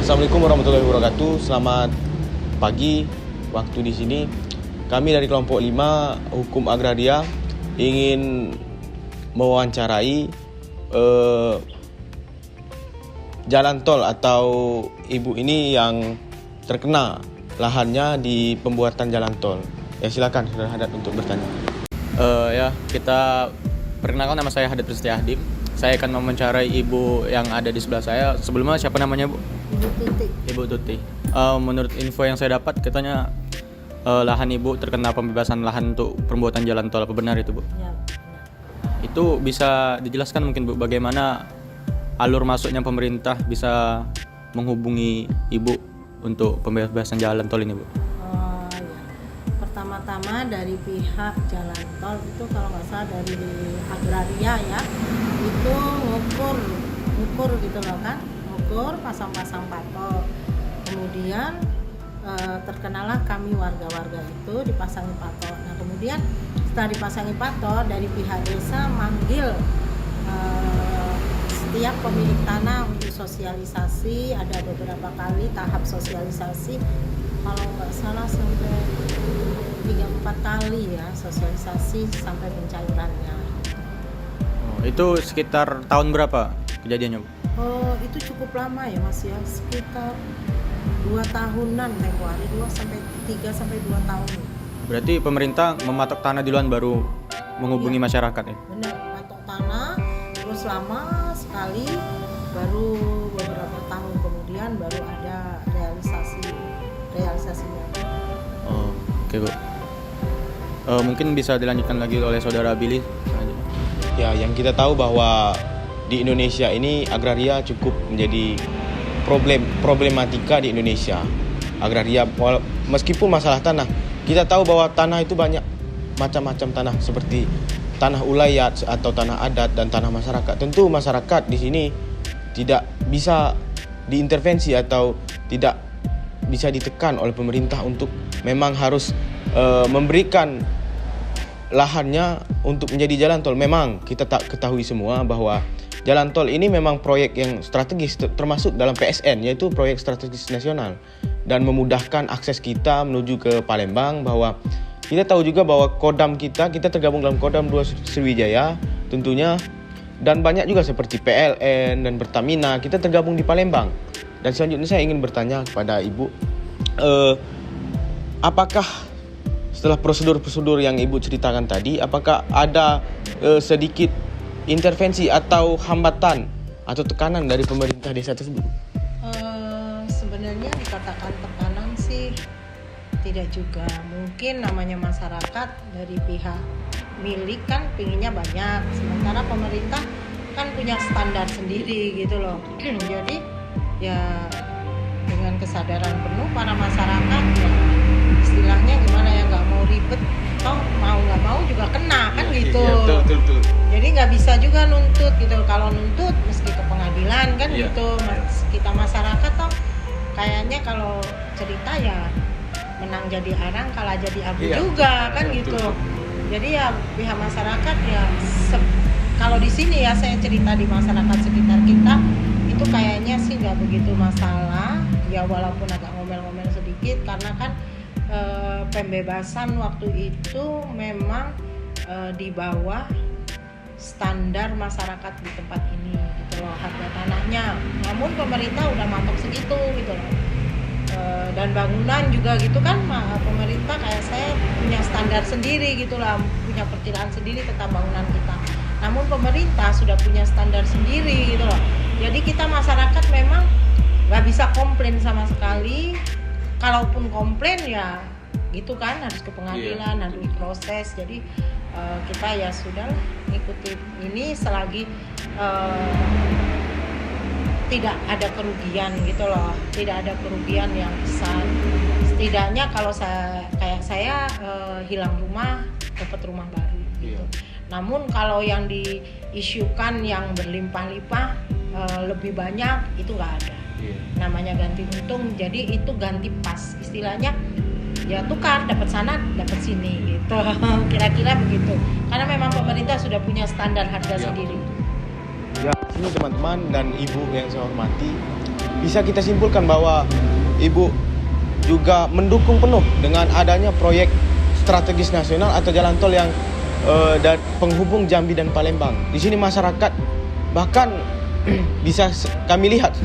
Assalamualaikum warahmatullahi wabarakatuh. Selamat pagi waktu di sini. Kami dari kelompok 5 Hukum Agraria ingin mewawancarai jalan tol atau ibu ini yang terkena lahannya di pembuatan jalan tol. Ya silakan Saudara Haddad untuk bertanya. Kita perkenalkan, nama saya Haddad Pristiahdim. Saya akan mewawancarai ibu yang ada di sebelah saya. Sebelumnya siapa namanya, Bu? Ibu Tuti. Menurut info yang saya dapat, katanya lahan ibu terkena pembebasan lahan untuk pembuatan jalan tol. Apa benar itu, Bu? Ya, benar. Itu bisa dijelaskan mungkin, Bu, bagaimana alur masuknya pemerintah bisa menghubungi ibu untuk pembebasan jalan tol ini, Bu? Ya. Pertama-tama dari pihak jalan tol itu kalau nggak salah dari agraria ya, itu ngukur gitu loh kan, ngukur pasang-pasang patok. Kemudian terkenalah kami warga-warga itu dipasangi patok. Nah kemudian setelah dipasangi patok, dari pihak desa manggil setiap pemilik tanah untuk sosialisasi. Ada beberapa kali tahap sosialisasi, kalau nggak salah sampai 3-4 kali ya sosialisasi sampai pencairannya. Itu sekitar tahun berapa kejadiannya, Bu? Itu cukup lama ya Mas ya, sekitar 2 tahunan tempo hari, 3-2 tahun. Berarti pemerintah mematok tanah duluan baru menghubungi masyarakat ya? Benar, patok tanah terus lama sekali, baru beberapa tahun kemudian baru ada realisasinya. Oke, Bu. Mungkin bisa dilanjutkan lagi oleh Saudara Billy. Ya, yang kita tahu bahwa di Indonesia ini agraria cukup menjadi problematika di Indonesia. Agraria, meskipun masalah tanah, kita tahu bahwa tanah itu banyak macam-macam tanah, seperti tanah ulayat atau tanah adat dan tanah masyarakat. Tentu masyarakat di sini tidak bisa diintervensi atau tidak bisa ditekan oleh pemerintah untuk memang harus memberikan lahannya untuk menjadi jalan tol. Memang kita tak ketahui semua bahwa jalan tol ini memang proyek yang strategis, termasuk dalam PSN, yaitu proyek strategis nasional, dan memudahkan akses kita menuju ke Palembang. Bahwa kita tahu juga bahwa Kodam kita tergabung dalam Kodam 2 Sriwijaya tentunya, dan banyak juga seperti PLN dan Pertamina kita tergabung di Palembang. Dan selanjutnya saya ingin bertanya kepada Ibu, apakah setelah prosedur-prosedur yang Ibu ceritakan tadi, apakah ada sedikit intervensi atau hambatan atau tekanan dari pemerintah desa tersebut? Sebenarnya dikatakan tekanan sih tidak juga. Mungkin namanya masyarakat dari pihak milik kan pinginnya banyak, sementara pemerintah kan punya standar sendiri gitu loh. Jadi ya dengan kesadaran penuh para masyarakat ya, istilahnya gimana ya, nggak mau ribet, toh mau nggak mau juga kena kan gitu. Iya, betul. Jadi nggak bisa juga nuntut gitu. Kalau nuntut mesti ke pengadilan kan Iya. gitu. Kita masyarakat toh kayaknya kalau cerita ya menang jadi arang, kalah jadi abu juga kan gitu. Betul. Jadi ya pihak masyarakat ya kalau di sini ya saya cerita di masyarakat sekitar kita itu kayaknya sih nggak begitu masalah ya, walaupun agak ngomel-ngomel sedikit karena kan pembebasan waktu itu memang di bawah standar masyarakat di tempat ini gitu loh, harga tanahnya. Namun pemerintah udah matok segitu gitu loh. Dan bangunan juga gitu kan, pemerintah kayak saya punya standar sendiri gitu lah, punya perkiraan sendiri tentang bangunan kita. Namun pemerintah sudah punya standar sendiri gitu loh. Jadi kita masyarakat memang nggak bisa komplain sama sekali. Kalaupun komplain ya gitu kan, harus ke pengadilan, harus diproses. Jadi kita ya sudah ngikutin ini selagi tidak ada kerugian gitu loh, tidak ada kerugian yang besar. Setidaknya kalau saya hilang rumah, dapat rumah baru gitu. Namun kalau yang diisukan yang berlimpah-limpah lebih banyak itu nggak ada. Namanya ganti untung, jadi itu ganti pas istilahnya. Ya tukar, dapat sana, dapat sini gitu. Kira-kira begitu. Karena memang pemerintah sudah punya standar harga sendiri. Ya, sini teman-teman dan Ibu yang saya hormati, bisa kita simpulkan bahwa Ibu juga mendukung penuh dengan adanya proyek strategis nasional atau jalan tol yang dan penghubung Jambi dan Palembang. Di sini masyarakat bahkan bisa kami lihat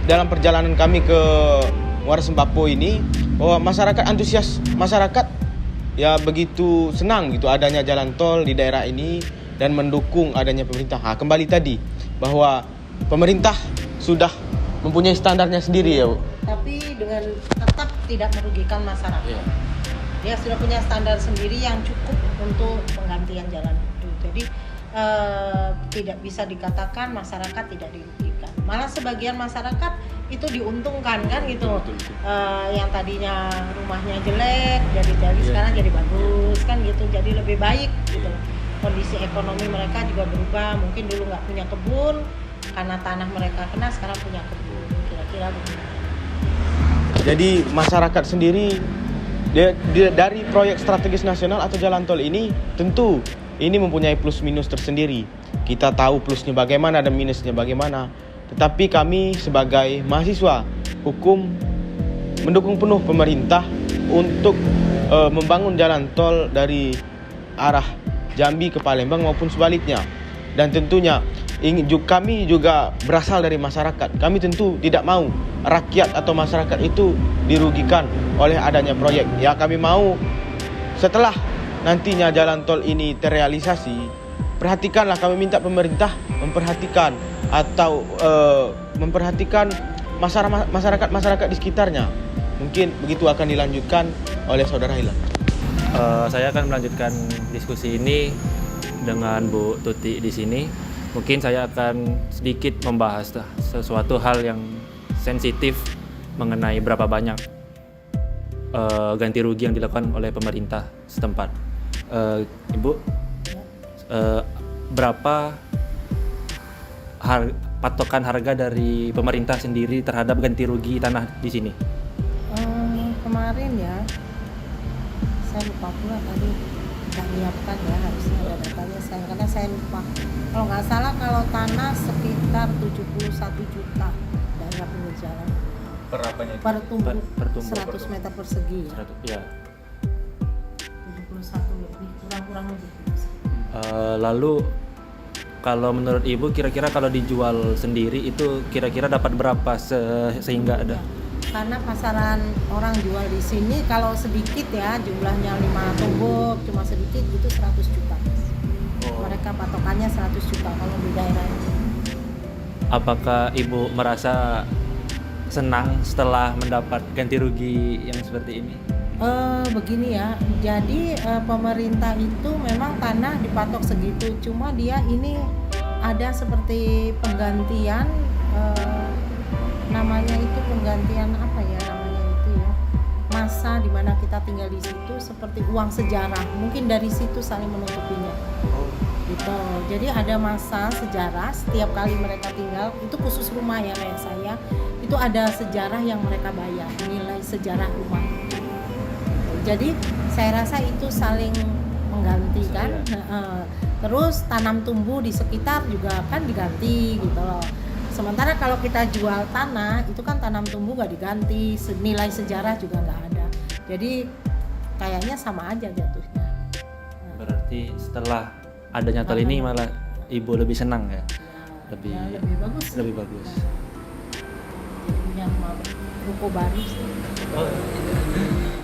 dalam perjalanan kami ke Muara Sembako ini bahwa masyarakat antusias, masyarakat ya begitu senang gitu adanya jalan tol di daerah ini dan mendukung adanya pemerintah. Kembali tadi bahwa pemerintah sudah mempunyai standarnya sendiri ya, Bu. Tapi dengan tetap tidak merugikan masyarakat. Iya. Dia sudah punya standar sendiri yang cukup untuk penggantian jalan itu. Jadi tidak bisa dikatakan masyarakat tidak dirugikan. Malah sebagian masyarakat itu diuntungkan kan gitu. Betul. Yang tadinya rumahnya jelek jadi sekarang jadi bagus kan gitu. Jadi lebih baik gitu. Kondisi ekonomi mereka juga berubah. Mungkin dulu nggak punya kebun karena tanah mereka kena, sekarang punya kebun. Kira-kira begitu. Jadi masyarakat sendiri dari proyek strategis nasional atau jalan tol ini tentu ini mempunyai plus minus tersendiri. Kita tahu plusnya bagaimana dan minusnya bagaimana. Tetapi kami sebagai mahasiswa hukum mendukung penuh pemerintah untuk membangun jalan tol dari arah Jambi ke Palembang maupun sebaliknya. Dan tentunya kami juga berasal dari masyarakat. Kami tentu tidak mau rakyat atau masyarakat itu dirugikan oleh adanya proyek. Ya kami mau setelah nantinya jalan tol ini terrealisasi, perhatikanlah, kami minta pemerintah memperhatikan atau memperhatikan masyarakat di sekitarnya. Mungkin begitu akan dilanjutkan oleh Saudara Hilal. Saya akan melanjutkan diskusi ini dengan Bu Tuti di sini. Mungkin saya akan sedikit membahas sesuatu hal yang sensitif mengenai berapa banyak ganti rugi yang dilakukan oleh pemerintah setempat. Ibu, berapa patokan harga dari pemerintah sendiri terhadap ganti rugi tanah di sini? Kemarin ya, saya lupa pula tadi nggak nyiapkan ya, harusnya ada datanya karena saya lupa. Kalau nggak salah kalau tanah sekitar 71 juta daerah pinggir jalan. Per apanya? Per tumbuh, Per tumbuh, 100 meter persegi ya. Ya. 71 lebih, kurang lebih. Lalu kalau menurut Ibu kira-kira kalau dijual sendiri itu kira-kira dapat berapa sehingga ada? Karena pasaran orang jual di sini kalau sedikit ya, jumlahnya 5 tumbuk cuma sedikit itu 100 juta. Mereka patokannya 100 juta kalau di daerah ini. Apakah Ibu merasa senang setelah mendapat ganti rugi yang seperti ini? Begini ya, jadi pemerintah itu memang tanah dipatok segitu, cuma dia ini ada seperti penggantian namanya itu penggantian apa ya namanya itu ya, masa di mana kita tinggal di situ seperti uang sejarah, mungkin dari situ saling menutupinya gitu. Jadi ada masa sejarah setiap kali mereka tinggal, itu khusus rumah ya kayak saya, itu ada sejarah yang mereka bayar, nilai sejarah rumah. Jadi saya rasa itu saling menggantikan. Terus tanam tumbuh di sekitar juga kan diganti gitu loh. Sementara kalau kita jual tanah itu kan tanam tumbuh gak diganti, nilai sejarah juga gak ada. Jadi kayaknya sama aja jatuhnya. Berarti setelah adanya tol ini malah Ibu lebih senang ya? Lebih bagus. Lebih bagus. Punya ruko baru sih.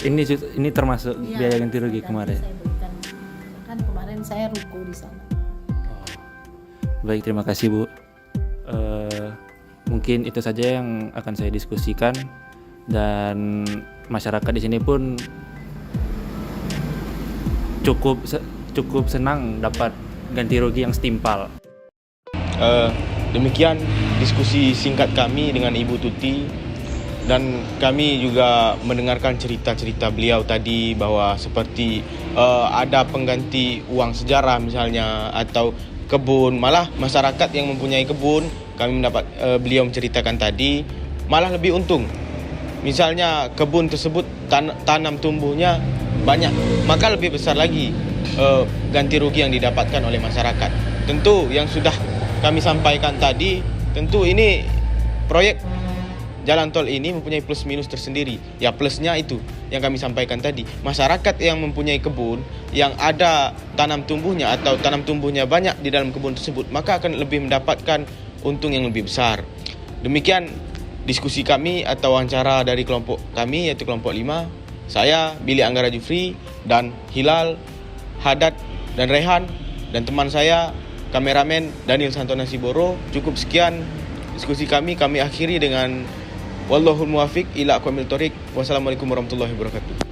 Ini termasuk biaya ganti rugi kemarin. Saya berikan, kan kemarin saya ruko di sana. Baik, terima kasih Bu. Mungkin itu saja yang akan saya diskusikan, dan masyarakat di sini pun cukup senang dapat ganti rugi yang setimpal. Demikian diskusi singkat kami dengan Ibu Tuti, dan kami juga mendengarkan cerita-cerita beliau tadi bahwa seperti ada pengganti uang sejarah misalnya atau kebun, malah masyarakat yang mempunyai kebun, kami mendapat beliau menceritakan tadi malah lebih untung. Misalnya kebun tersebut tanam tumbuhnya banyak, maka lebih besar lagi ganti rugi yang didapatkan oleh masyarakat. Tentu yang sudah kami sampaikan tadi, tentu ini proyek jalan tol ini mempunyai plus minus tersendiri. Ya plusnya itu yang kami sampaikan tadi. Masyarakat yang mempunyai kebun, yang ada tanam tumbuhnya atau tanam tumbuhnya banyak di dalam kebun tersebut, maka akan lebih mendapatkan untung yang lebih besar. Demikian diskusi kami atau wawancara dari kelompok kami, yaitu kelompok 5. Saya, Billy Anggara Jufri, dan Hilal, Haddad, dan Rehan, dan teman saya, kameramen Daniel Santona Siboro. Cukup sekian diskusi kami akhiri dengan wallahul muwafiq ila aqwamil thoriq. Wassalamualaikum warahmatullahi wabarakatuh.